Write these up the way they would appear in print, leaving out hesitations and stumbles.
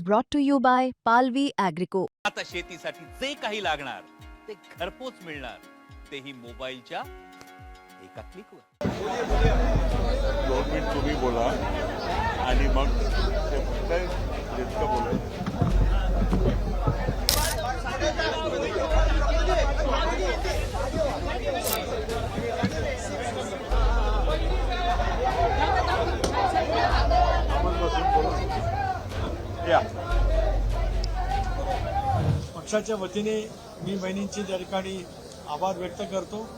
brought to you by Palvi Agrico. आता शेतीसाठी जे काही लागणार ते घरपोच मिळणार, तेही मोबाईलच्या एका क्लिकवर. 2 मिनिट तुम्ही बोला आणि मग ते काय जितकं बोलायचं. आपण बसून बोलू. या पक्षाच्या वतीने मी बहिणींचे त्या ठिकाणी आभार व्यक्त करतो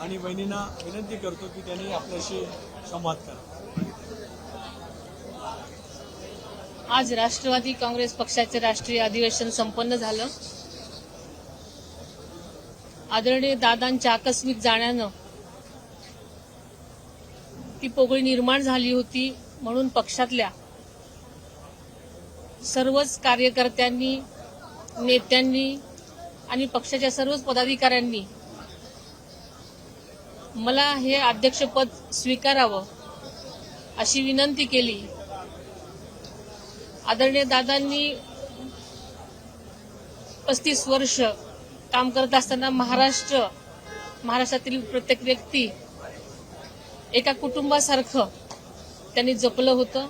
आणि बहिणींना विनंती करतो की त्यांनी आपल्याशी संवाद करा. आज राष्ट्रवादी काँग्रेस पक्षाचे राष्ट्रीय अधिवेशन संपन्न झालं. आदरणीय दादांच्या आकस्मिक जाण्यानं ती पोकळी निर्माण झाली होती, म्हणून पक्षातल्या सर्वच कार्यकर्त्यांनी, नेत्यांनी आणि पक्षाच्या सर्वच पदाधिकाऱ्यांनी मला हे अध्यक्षपद स्वीकारावं अशी विनंती केली. आदरणीय दादांनी 35 वर्ष काम करत असताना महाराष्ट्रातील प्रत्येक व्यक्ती एका कुटुंबासारखं त्यांनी जपलं होतं.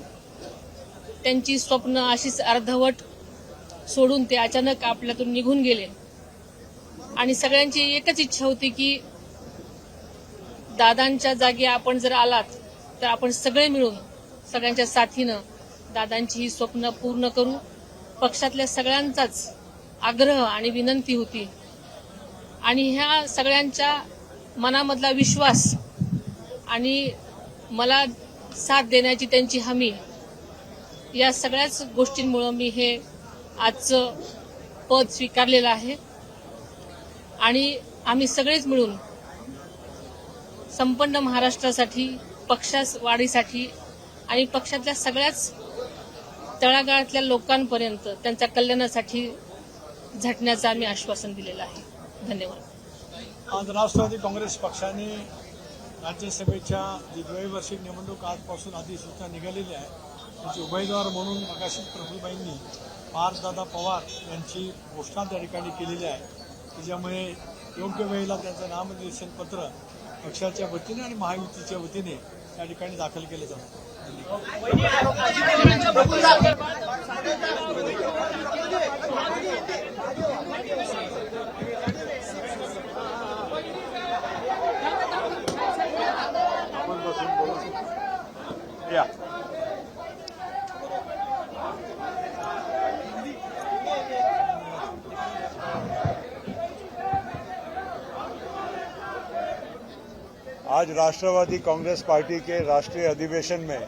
त्यांची स्वप्न अशीच अर्धवट सोडून ते अचानक आपल्यातून निघून गेले आणि सगळ्यांची एकच इच्छा होती की दादांच्या जागी आपण जर आलात तर आपण सगळे मिळून सगळ्यांच्या साथीनं दादांची ही स्वप्न पूर्ण करू. पक्षातल्या सगळ्यांचाच आग्रह आणि विनंती होती आणि ह्या सगळ्यांच्या मनामधला विश्वास आणि मला साथ देण्याची त्यांची हमी, या सगळ्याच गोष्टींमुळे मी हे आजचं पद स्वीकारलेलं आहे आणि आम्ही सगळेच मिळून संपन्न महाराष्ट्रासाठी, पक्षवाढीसाठी आणि पक्षातल्या सगळ्याच तळागाळातल्या लोकांपर्यंत त्यांच्या कल्याणासाठी झटण्याचं आम्ही आश्वासन दिलेलं आहे. धन्यवाद. आज राष्ट्रवादी काँग्रेस पक्षाने राज्यसभेच्या जी द्वैवार्षिक निवडणूक आजपासून अधिसूचना निघालेली आहे, त्याचे उमेदवार म्हणून मगाशी प्रफुल्लबाईंनी पार्थदादा पवार यांची घोषणा त्या ठिकाणी केलेली आहे. त्याच्यामुळे योग्य वेळेला त्यांचं नामनिर्देशन पत्र पक्षाच्या वतीने आणि महायुतीच्या वतीने त्या ठिकाणी दाखल केलं जातं. आपण बसून बोलू. या आज राष्ट्रवादी कांग्रेस पार्टी के राष्ट्रीय अधिवेशन में